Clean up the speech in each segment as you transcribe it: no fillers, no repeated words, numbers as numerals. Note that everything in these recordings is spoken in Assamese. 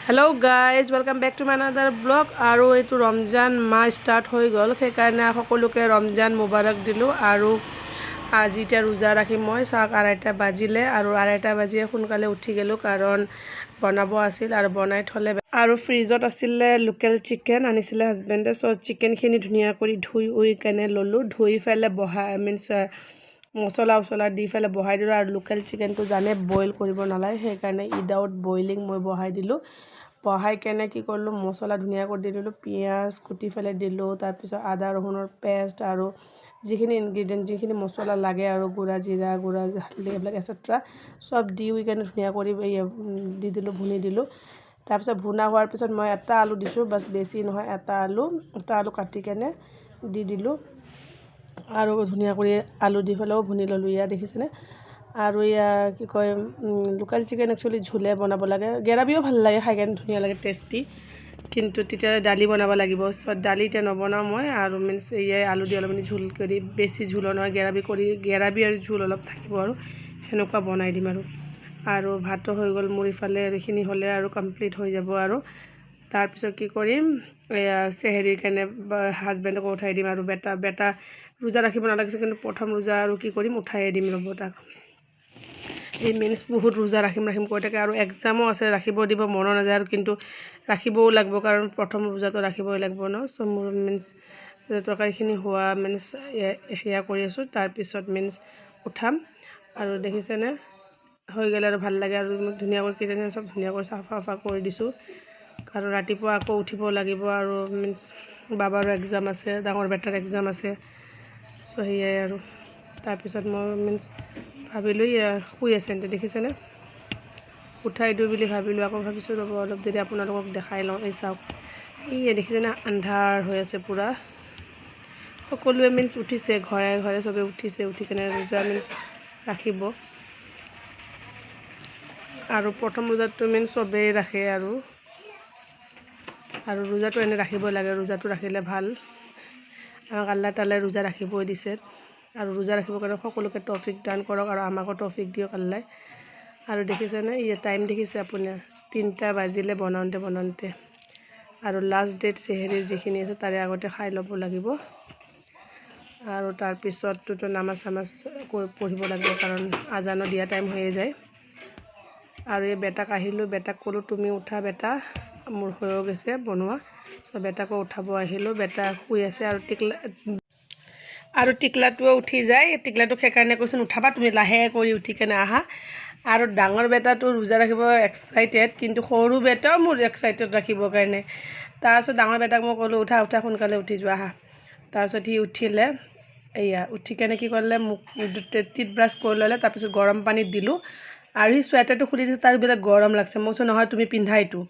Hello guys welcome back to my another blog और ये रमजान माह स्टार्ट हो गल সেইকাৰণে সকলোকে रमजान मुबारक दिलो और आज इतना रोजा राखी मैं चाक 2:30 बाजिले और 2:30 बाजिए सोनकाले उठी गलो कारण बनाब आसिल और बनाई थले और फ्रिजत आसिले लोकेल चिकेन आनिছিলে हाजबेंडे सो चिकेनखिनि धुनिया करि धुई उई केने ललो धुई फेले बहाई मीन्स मसला उसला दी फेले बहाई दिलो और लोकेल चिकेनটো जाने बइल करिब नालागे সেইকাৰণে उइदाउट बइलिंग मैं बहाई दिलो बहाई केने कि करलो मसला धुनिया कर दी दिलो पियाज कुटी फेले दिलो तार पिছত आदा रहुनर पेस्ट और जिखिनि इनग्रेडिएंट जिखिनि मसला लागे और गुड़ा जीरा गुड़ा हालधि एबिलाक एसेट्रा सब दी उई केने धुनिया करि दी दिलो भुनि दिलो तार पिছত भुना होৱাৰ पिছত मैं এটা आलू दिছো बस बेसी নহয় এটা आलू काटि केने दी दिलो और धुनिया करि आलू दी फेलेও भुनि ललो या देखिছেনে और या कि कय लोकल चिकेन एक्चुअली झोले बनाब लागे ग्रेविও ভাল লাগে खाई केने धुनिया लागे टेस्टी किन्तु तेतिया दाली बनाब লাগিব सो दाली इतना नबनाও मैं और मीन्स ये आलू दी अलपमानि झोल करि बेसी झोल নহয় ग्रेवि और झोल अलप থাকিব और हेनेकुवा बनाई दिम और भातो हो गल मोर इफाले एखिनि हले और कमप्लीट हो যাব और तार पिছত कि करिम सेहेरिर केने हाजबेंडक उठाई दिम और बेटा रोजा राखिब नालागिছে किन्तु प्रथम रोजा और कि करिम उठाई दिम रब ताक এই মিন্স बहुत रोजा राखिम কৈ থাকে और एग्जामो আছে राखिब দিব मन नाजाय और किन्तु राखिबও লাগিব कारण प्रथम रोजा तो राखिबই লাগিব न सो मोर मिन्स तरकारीखिनि हुआ मिन्स हेया কৰি আছো तार पिছত मिन्स उठाम और देखिছেনে হৈ গ'লে और ভাল লাগে और धुनिया कर किचन सब धुनिया कर साफा कर दिसो कारण रातिपुवा आको उठिब লাগিব और मिन्स बाबार एग्जाम আছে डाঙर बेटार एग्जाम আছে सो हेयाय और तार पिছত मैं मिन्स भाविलो शुई आसे देखिছেনে उठाई दिওঁ বুলি ভাবিলোঁ আকৌ ভাবিছোঁ ৰ'ব অলপ দেৰি আপোনালোকক দেখাই লওঁ এই চাওক এই দেখিছেনে আন্ধাৰ হৈ আছে পুৰা সকলোৱে মিন্স উঠিছে ঘৰে ঘৰে সবে উঠিছে উঠি কেনে रोजा মিন্স ৰাখিব और प्रथम रोजाটো मिन्स सবেই राखे और रोजाটো एने राखिब লাগে रोजाটো राखिले ভাল আমাক আল্লাহ তাআলাই रोजा राखिबই দিছে और रोजा राखिब कारण सकलोके तौफिक दान करक और आमाको तौफिक दियक अल्लाह और देखिছেনে ये टाइम देखिছে আপুনি 3টা बाजिले बनाते और लास्ट डेट सेहेरिर जिखिनि আছে तारे आगते खाई लब লাগিব और तार पिछतो नामाज सामाज पढ़िब লাগিব कारण आजानो दिया टाइम हो जाए और ये बेटाक आहिलो बेटाक कलो तुमी उठा बेटा मोर हो गए बनवा सो बेटाको उठाब आहिलो बेटा शुई आछे और टिकलाटो उठी जाए टिकलाटो সেইকাৰণে কৈছোন उठाबा तुम लाहे करि उठी केने आहा और डाঙर बेटाটো रोजा राखिब एक्साइटेड किन्तु सरू बेटाओ मोर एक्साइटेड राखिब कारण तारपिছত डाঙर बेटाक मैं कलो उठा उठा सोनकाले उठी जो आहा तारपिছত हि उठिले एया उठी केने कि करले मुख टीथ ब्राश कर लले तारपिছত गरम पानी दिलो और हि स्वेटारটো खुली दिছে तार बेले गरम लागছে मैं কৈছো নহয় তুমি পিন্ধা এইটো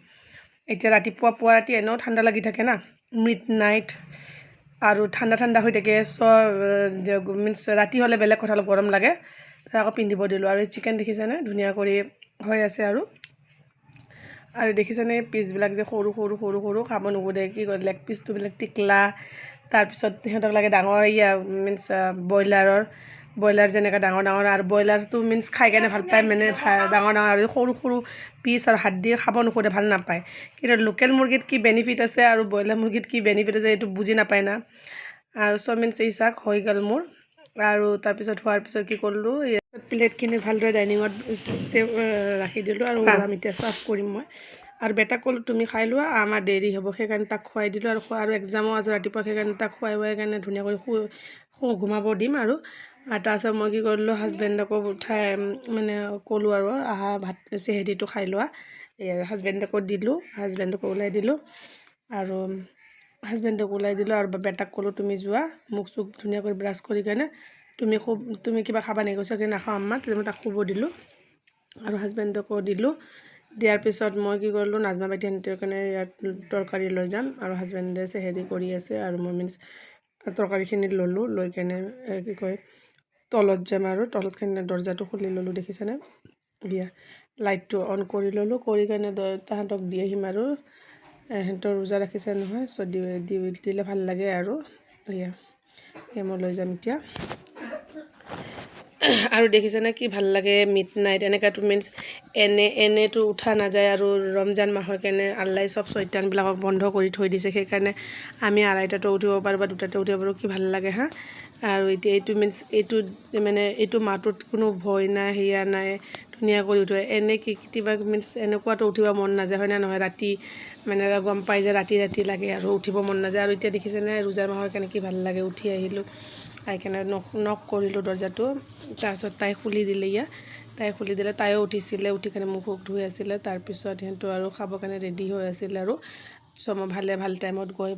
এতিয়া ৰাতিপুৱা পুৱা ৰাতি এনেও ঠাণ্ডা লাগি থাকে না মিড নাইট और ठंडा ठंडा हो থাকে सो मीन्स राति हले बेलेग कथा अलप गरम लागे आको पिंधिब दिलो और चिकेन देखिছেনে धुनिया करि হৈ আছে और देखिছেনে पिसबिलाक जे सरू सरू सरू सरू खाब नुबुदे कि लेग पिसটো बेलेग टिकला तार पिছত हेतक लागे डाঙर इया मीन्स ब्रयलार जेनेका डाঙर डाঙर और ब्रयलारটো मीन्स खाई केने ভাল पाय মানে डाঙर डाঙर और सरू सरू पिस और हात দিয়ে খাব নুখুদে ভাল নাপায় কিন্তু লোকেল মুরগিত কি বেনিফিট আছে और ब्रयलार मुर्गीत की बेनिफिट আছে एटु बुझी नापाय ना और सो मीन्स এই চাক হৈ গল मोर और तार पिছত হোৱাৰ পিছত কি কৰলো प्लेटखिनि ভালদৰে ডাইনিঙত ৰাখি দিলো और আমি এতিয়া সাৰ্ভ কৰিম মই और बेटा कलो तुम खाई लोৱা आमार देरी हब সেইকাৰণে তাক খুৱাই দিলো और एग्जामो आज रातिपुৱা সেইকাৰণে তাক খুৱাই কাৰণে ধুনিয়া কৰি ঘুমাব দিম और तारपिছত मैं कि करलो हाजबेंडको उठाई माने कलो और आहा भात सेहेरिটো खाई लोৱা हाजबेंडको दिलो हाजबेंडको उलाई दिलो और हाजबेंडको उलाई दिलो और बेटाक कलो तुम जोआ मुख चुख धुनिया कर ब्राश करि केने तुम किबा खाबा नहीं কৈছে कि नाखाओ आम्मा मैं ताक शुब दिलो और हाजबेंडको दिलो दियार पिছত मैं कि करलो नाजमा बाटी आनिते কাৰণে तरकारी লৈ যাম और हाजबेंडे सेहेरि करि আছে और मैं मीन्स तरकारीखिनि ललो লৈ কেনে कि कय तलत जाम और तलत केने दरजाটো खुली ललो देखिছেনে दिया लाइटটো अन करि ललो करि केने ताहांतक দি আহিম और हेंतर रोजा राखिছে নহয় सो दिले ভাল লাগে और मैं লৈ যাम এতিয়া আৰু দেখিছেনে কি ভাল লাগে মিড নাইট এনেকুৱাটো মিনছ এনেতো উঠা নাযায় আৰু ৰমজান মাহৰ কাৰণে আল্লাই চব চৈতানবিলাকক বন্ধ কৰি থৈ দিছে সেইকাৰণে আমি আঢ়ৈটাতো উঠিব পাৰোঁ বা দুটাতে উঠিব পাৰোঁ কি ভাল লাগে হা আৰু এতিয়া এইটো মিনছ এইটো মাহটোত কোনো ভয় নাই সেয়া নাই ধুনীয়া কৰি উঠে এনে কেতিয়াবা মিনছ এনেকুৱাতো উঠিব মন নাযায় হয় না নহয় ৰাতি মানে গম পাই যে ৰাতি লাগে আৰু উঠিব মন নাযায় আৰু এতিয়া দেখিছেনে ৰোজাৰ মাহৰ কাৰণে কি ভাল লাগে উঠি আহিলোঁ আহি কেনে নক কৰিলোঁ দৰ্জাটো তাৰপিছত তাই খুলি দিলে তাই খুলি দিলে তাইও উঠিছিলে উঠি কেনে মুখ ধুই আছিলে তাৰপিছত সিহঁতো আৰু খাবৰ কাৰণে ৰেডি হৈ আছিলে আৰু চ' মই ভাল টাইমত গৈ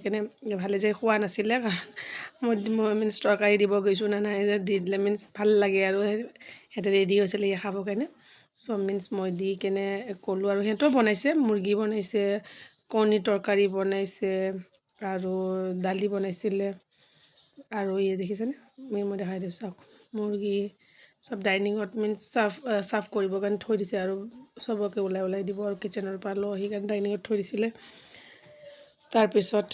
কেনে ভালে যে খোৱা নাছিলে কাৰণ মই মিনছ তৰকাৰী দিব গৈছোঁ না নাই যে দি দিলে মিনছ ভাল লাগে আৰু সিহঁতে ৰেডি হৈছিলে খাবৰ কাৰণে চ' মিনছ মই দি কেনে ক'লোঁ আৰু সিহঁতেও বনাইছে মুৰ্গী বনাইছে কণী তৰকাৰী বনাইছে আৰু দালি বনাইছিলে আৰু দেখিছেনে মই দেখাই দিছোঁ চাওক মুৰ্গী চব ডাইনিঙত মিনছ চাৰ্ভ কৰিবৰ কাৰণে থৈ দিছে আৰু চবকে ওলাই দিব আৰু কিটচেনৰ পৰা লৈ আহি কাৰণে ডাইনিঙত থৈ দিছিলে তাৰপিছত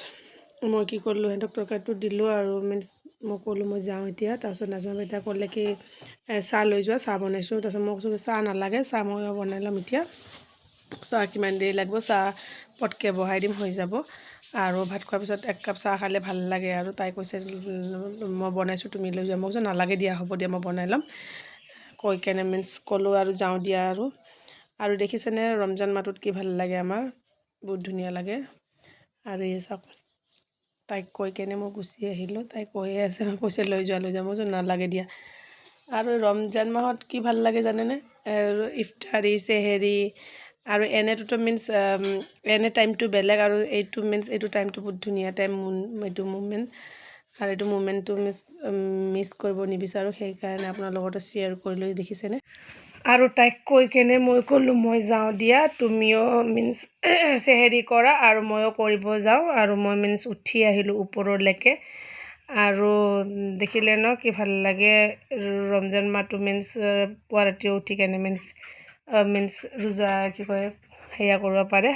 মই কি কৰিলোঁ সিহঁতক তৰকাৰীটো দিলোঁ আৰু মিনছ মই ক'লোঁ মই যাওঁ এতিয়া তাৰপিছত নাজমা বেটা ক'লে কি চাহ লৈ যোৱা চাহ বনাইছোঁ তাৰপিছত মই কৈছোঁ চাহ নালাগে চাহ মই বনাই ল'ম এতিয়া চাহ কিমান দেৰি লাগিব চাহ পটকৈ বহাই দিম হৈ যাব আৰু ভাত খোৱাৰ পিছত এক কাপ চাহ খালে ভাল লাগে আৰু তাই কৈছে মই বনাইছোঁ তুমি লৈ যোৱা মই কৈছোঁ নালাগে দিয়া হ'ব দিয়া মই বনাই ল'ম কৈ কেনে মিনছ ক'লোঁ আৰু যাওঁ দিয়া আৰু দেখিছেনে ৰমজান মাহটোত কি ভাল লাগে আমাৰ বহুত ধুনীয়া লাগে আৰু চাওক তাইক কৈ কেনে মই গুচি আহিলোঁ তাই কৈয়ে আছে কৈছে লৈ যোৱা মই কৈছোঁ নালাগে দিয়া আৰু ৰমজান মাহত কি ভাল লাগে জানেনে ইফতাৰী চেহেৰি আৰু এনেটোতো মিনছ এনে টাইমটো বেলেগ আৰু এইটো মিনছ এইটো টাইমটো বহুত ধুনীয়া টাইম এইটো মুমেণ্ট আৰু এইটো মুমেণ্টটো মিছ কৰিব নিবিচাৰোঁ সেইকাৰণে আপোনাৰ লগতে শ্বেয়াৰ কৰিলোঁ দেখিছেনে আৰু তাইক কৈ কেনে মই ক'লোঁ মই যাওঁ দিয়া তুমিও মিনছ চেহেৰি কৰা আৰু ময়ো কৰিব যাওঁ আৰু মই মিনছ উঠি আহিলোঁ ওপৰলৈকে আৰু দেখিলে ন কি ভাল লাগে ৰমজান মাহটো মিনছ পুৱা ৰাতিও উঠি কেনে মিনছ ৰোজা কি কয় সেয়া কৰিব পাৰে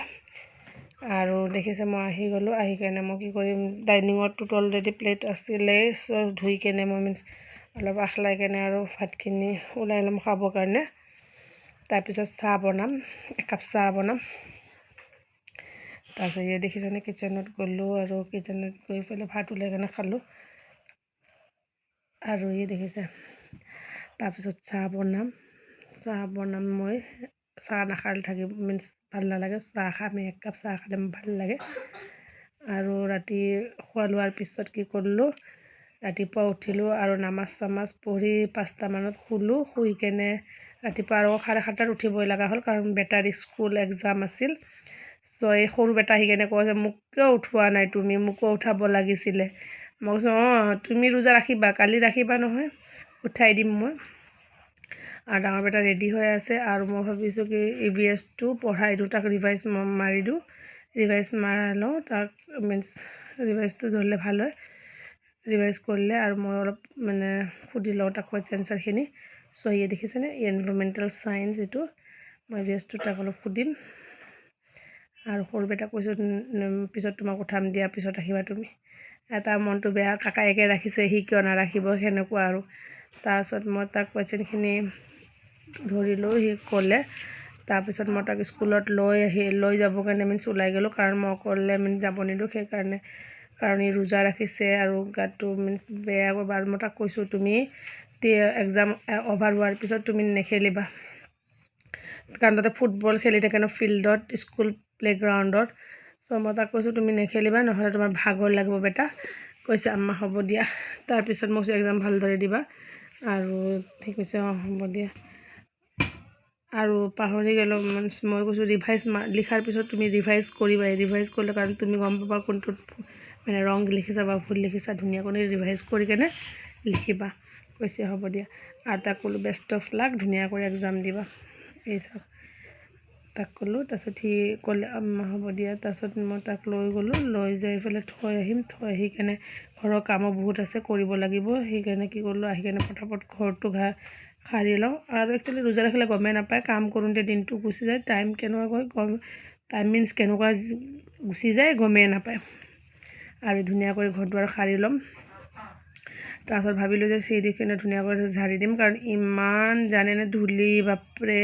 আৰু দেখিছে মই আহি গ'লোঁ আহি কেনে মই কি কৰিম ডাইনিঙততো অলৰেডি প্লেট আছিলে চ' ধুই কেনে মই মিনছ অলপ আখলাই কেনে আৰু ভাতখিনি ওলাই ল'ম খাবৰ কাৰণে তাৰপিছত চাহ বনাম একাপ চাহ বনাম তাৰপিছত দেখিছেনে কিটচেনত গ'লোঁ আৰু কিটচেনত গৈ পেলাই ভাত ওলাই কেনে খালোঁ আৰু দেখিছে তাৰপিছত চাহ বনাম মই চাহ নাখালে থাকি মিনছ ভাল নালাগে চাহ খাম এক কাপ চাহ খালে ভাল লাগে আৰু ৰাতি খোৱা লোৱাৰ পিছত কি কৰিলোঁ ৰাতিপুৱা উঠিলোঁ আৰু নামাজ চামাজ পঢ়ি 5টামানত শুই কেনে ৰাতিপুৱা আৰু 7:30 উঠিবই লগা হ'ল কাৰণ বেটাৰ স্কুল এক্সাম আছিল চ' এই সৰু বেটা আহি কেনে কৈছে মোক কিয় উঠোৱা নাই তুমি মোকো উঠাব লাগিছিলে মই কৈছোঁ তুমি ৰোজা ৰাখিবা কালি ৰাখিবা নহয় উঠাই দিম মই আৰু ডাঙৰ বেটা ৰেডি হৈ আছে আৰু মই ভাবিছোঁ কি EVS2 পঢ়াই দিওঁ তাক ৰিভাইজ মাৰি দিওঁ ৰিভাইজ মাৰাই লওঁ তাক মিনছ ৰিভাইজটো ধৰিলে ভাল হয় ৰিভাইজ কৰিলে আৰু মই অলপ মানে সুধি লওঁ তাক কুৱেশ্যন আনচাৰখিনি চ' দেখিছেনে এনভাইৰমেণ্টেল চায়েন্স এইটো মই EVS2 তাক অলপ সুধিম আৰু সৰু বেটাক কৈছোঁ পিছত তোমাক উঠাম দিয়া পিছত ৰাখিবা তুমি এটা মনটো বেয়া কাকায়েকে ৰাখিছে সি কিয় নাৰাখিব সেনেকুৱা আৰু তাৰপিছত মই তাক কুৱেশ্যনখিনি ধৰিলোঁ সি ক'লে তাৰপিছত মই তাক স্কুলত লৈ যাবৰ কাৰণে মিনছ ওলাই গ'লোঁ কাৰণ মই অকলে মিনছ যাব নিদিওঁ সেইকাৰণে কাৰণ ই ৰোজা ৰাখিছে আৰু গাটো মিনছ বেয়া কৰিব আৰু মই তাক কৈছোঁ তুমি এক্সাম অভাৰ হোৱাৰ পিছত তুমি নেখেলিবা কাৰণ তাতে ফুটবল খেলি থাকে ন ফিল্ডত স্কুল প্লেগ্ৰাউণ্ডত চ' মই তাক কৈছোঁ তুমি নেখেলিবা নহ'লে তোমাৰ ভাগৰ লাগিব বেটা কৈছে আম্মা হ'ব দিয়া তাৰপিছত মই কৈছোঁ এক্সাম ভালদৰে দিবা আৰু ঠিক কৈছে হ'ব দিয়া আৰু পাহৰি গ'লোঁ মই কৈছোঁ ৰিভাইজ লিখাৰ পিছত তুমি ৰিভাইজ কৰিবা ৰিভাইজ কৰিলে কাৰণ তুমি গম পাবা কোনটোত মানে ৰং লিখিছা বা ভুল লিখিছা ধুনীয়াকৈ ৰিভাইজ কৰি কেনে লিখিবা কৈছে হ'ব দিয়া আৰু তাক ক'লোঁ বেষ্ট অফ লাক ধুনীয়াকৈ এক্সাম দিবা এই চাওক তাক ক'লোঁ তাৰপিছত সি ক'লে হ'ব দিয়া তাৰপিছত মই তাক লৈ গ'লোঁ লৈ যাই পেলাই থৈ আহি কেনে ঘৰৰ কামো বহুত আছে কৰিব লাগিব সেইকাৰণে কি কৰিলোঁ আহি কেনে ফটাফট ঘৰটো সাৰি লওঁ আৰু একচুৱেলি ৰোজা ৰাখিলে গমেই নাপায় কাম কৰোঁতে দিনটো গুচি যায় টাইম মিনছ কেনেকুৱা গুচি যায় গমেই নাপায় আৰু ধুনীয়াকৈ ঘৰ দুৱাৰ সাৰি ল'ম তাৰপিছত ভাবিলোঁ যে চিৰিখিনি ধুনীয়াকৈ ঝাৰি দিম, কাৰণ ইমান জানেনে ধূলি বাপৰে,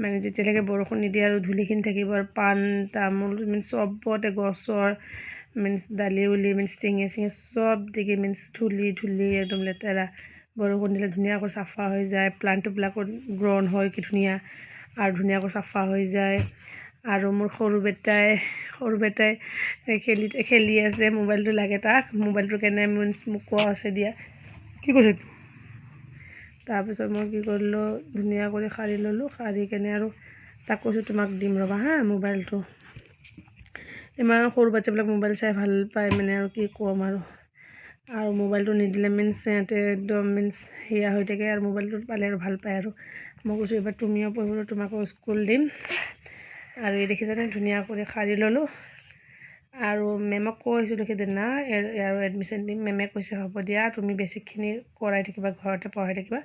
মানে যেতিয়ালৈকে বৰষুণ নিদিয়ে আৰু ধূলিখিনি থাকিব, আৰু পাণ তামোল চবতে গছৰ দালি উলি টিঙে চিঙে চব দিকে ধূলি একদম লেতেৰা। বৰষুণ দিলে ধুনীয়াকৈ চাফা হৈ যায়, প্লাণ্টবিলাকো গ্ৰ'ন হয় কি ধুনীয়া, আৰু ধুনীয়াকৈ চাফা হৈ যায়। আৰু মোৰ সৰু বেটাই খেলি আছে, মোবাইলটো লাগে তাক, মোবাইলটোৰ কাৰণে মোক কোৱা আছে দিয়া, কি কৈছে। তাৰপিছত মই কি কৰিলোঁ, ধুনীয়া কৰি সাৰি ল'লোঁ, সাৰি কেনে আৰু তাক কৈছোঁ তোমাক দিম ৰ'বা হা মোবাইলটো। ইমান সৰু বাচ্ছাবিলাক মোবাইল চাই ভাল পায়, মানে আৰু কি ক'ম আৰু মোবাইলটো নিদিলে সিহঁতে একদম সেয়া হৈ থাকে, আৰু মোবাইলটো পালে আৰু ভাল পায়। আৰু মই কৈছোঁ এইবাৰ তুমিও পঢ়িবলৈ তোমাকো স্কুল দিম। আৰু এই দেখিছানে ধুনীয়া কৰি সাৰি ল'লোঁ। আৰু মেমক কৈছিলোঁ সেইদিনা আৰু এডমিশ্যন দিম, মেমে কৈছে হ'ব দিয়া তুমি বেছিকখিনি কৰাই থাকিবা, ঘৰতে পঢ়াই থাকিবা।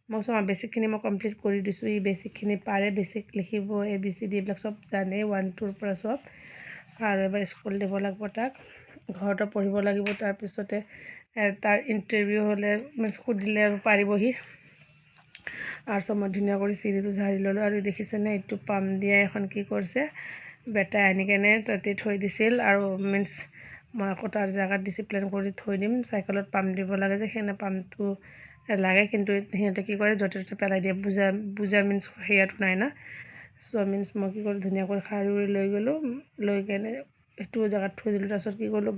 মই কৈছোঁ বেছিকখিনি মই কমপ্লিট কৰি দিছোঁ, ই বেছিকখিনি পাৰে, বেছিক লিখিব ABCD এইবিলাক চব জানে 1 2 ৰ পৰা চব। আৰু এবাৰ স্কুল দিব লাগিব তাক, ঘৰতে পঢ়িব লাগিব। তাৰপিছতে তাৰ ইণ্টাৰভিউ হ'লে সুধিলে আৰু পাৰিবহি। আৰু চব মই ধুনীয়া কৰি চিৰিটো ঝাৰি ল'লোঁ। আৰু দেখিছেনে এইটো পাম দিয়া এখন কি কৰিছে বেটাই আনি কেনে তাতে থৈ দিছিল, আৰু মই আকৌ তাৰ জেগাত ডিচিপ্লিন কৰি থৈ দিম। চাইকেলত পাম দিব লাগে যে, সেনে পামটো লাগে, কিন্তু সিহঁতে কি কৰে য'তে ত'তে পেলাই দিয়ে, বুজা সেয়াটো নাই না। চ' মই কি কৰোঁ ধুনীয়াকৈ সাৰি লৈ গ'লোঁ, লৈ কেনে সেইটো জেগাত থৈ দিলোঁ। তাৰপিছত কি কৰিলোঁ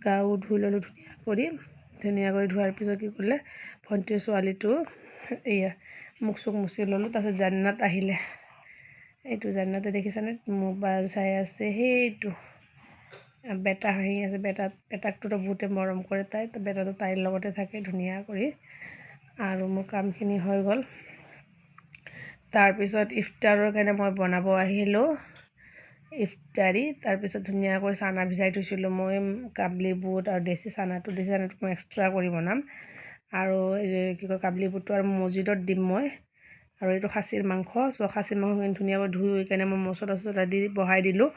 গাও ধুই ল'লোঁ ধুনীয়াকৈ ধোৱাৰ পিছত কি কৰিলে ভণ্টিৰ ছোৱালীটো মুখ চুখ মুচি ল'লোঁ। তাৰপিছত জান্নাত আহিলে, এইটো জান্নাতে দেখিছানে মোবাইল চাই আছে, সেইটো বেটা হাঁহি আছে, বেটাকটোতো বহুতে মৰম কৰে, বেটাটো তাইৰ লগতে থাকে ধুনীয়া কৰি। আৰু মোৰ কামখিনি হৈ গ'ল। তাৰপিছত ইফতাৰৰ কাৰণে মই বনাব আহিলোঁ ইফতাৰী। তাৰপিছত ধুনীয়াকৈ চানা ভিজাই থৈছিলোঁ মই, কাবলি বুট আৰু দেশী চানাটো মই এক্সট্ৰা কৰি বনাম। আৰু কি কয় কাবলি বুটটো আৰু মছজিদত দিম মই। আৰু এইটো খাচীৰ মাংস, চ' খাচীৰ মাংসখিনি ধুনীয়াকৈ ধুই কেনে মই মছলা দি বহাই দিলোঁ।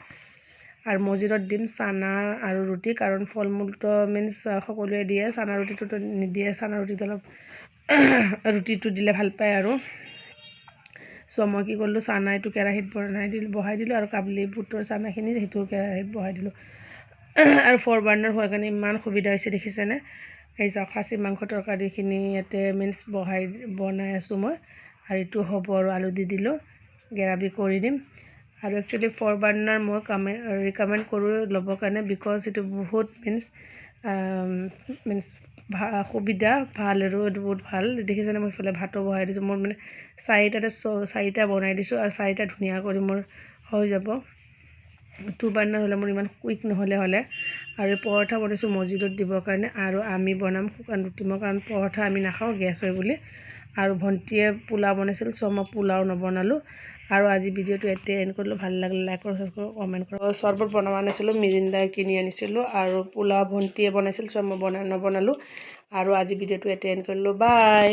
আৰু মছজিদত দিম চানা আৰু ৰুটি, কাৰণ ফল মূলটো সকলোৱে দিয়ে, চানা ৰুটিটোতো নিদিয়ে, চানা ৰুটিটো অলপ ৰুটিটো দিলে ভাল পায়। আৰু চ' মই কি কৰিলোঁ চানা এইটো কেৰাহীত বহাই দিলোঁ, আৰু কাবলি বুটৰ চানাখিনি সেইটো কেৰাহীত বহাই দিলোঁ। আৰু 4 বাৰ্ণাৰ হোৱাৰ কাৰণে ইমান সুবিধা হৈছে দেখিছেনে। এই খাচী মাংস তৰকাৰীখিনি ইয়াতে বনাই আছোঁ মই, আৰু এইটো হ'ব আৰু আলু দি দিলোঁ, গ্ৰেভি কৰি দিম। আৰু একচুৱেলি 4 বাৰ্ণাৰ মই ৰিকমেণ্ড কৰোঁ ল'বৰ কাৰণে, বিকজ এইটো বহুত সুবিধা ভাল, আৰু এইটো বহুত ভাল। দেখিছেনে মই ইফালে ভাতো বহাই দিছোঁ, মোৰ 4টা বনাই দিছোঁ, আৰু 4টা ধুনীয়া কৰি মোৰ হৈ যাব। 2 বাৰ্ণাৰ হ'লে মোৰ ইমান কুইক নহ'লে। আৰু পৰঠা বনাইছোঁ মছজিদত দিবৰ কাৰণে, আৰু আমি বনাম শুকান ৰুটি, কাৰণ পৰঠা আমি নাখাওঁ, গেছ হয় বুলি। আৰু ভণ্টিয়ে পোলাও বনাইছিল, চ' মই পোলাও নবনালোঁ। আৰু আজি ভিডিঅ'টো এতিয়া এণ্ড কৰিলোঁ। ভাল লাগিলে লাইক কৰক, কমেণ্ট কৰক। চৰ্বত বনাব আনিছিলোঁ, মিৰিণ্ডা কিনি আনিছিলোঁ, আৰু পোলাও ভণ্টিয়ে বনাইছিল, চ' মই নবনালোঁ। আৰু আজি ভিডিঅ'টো এতিয়া এণ্ড কৰিলোঁ, বাই।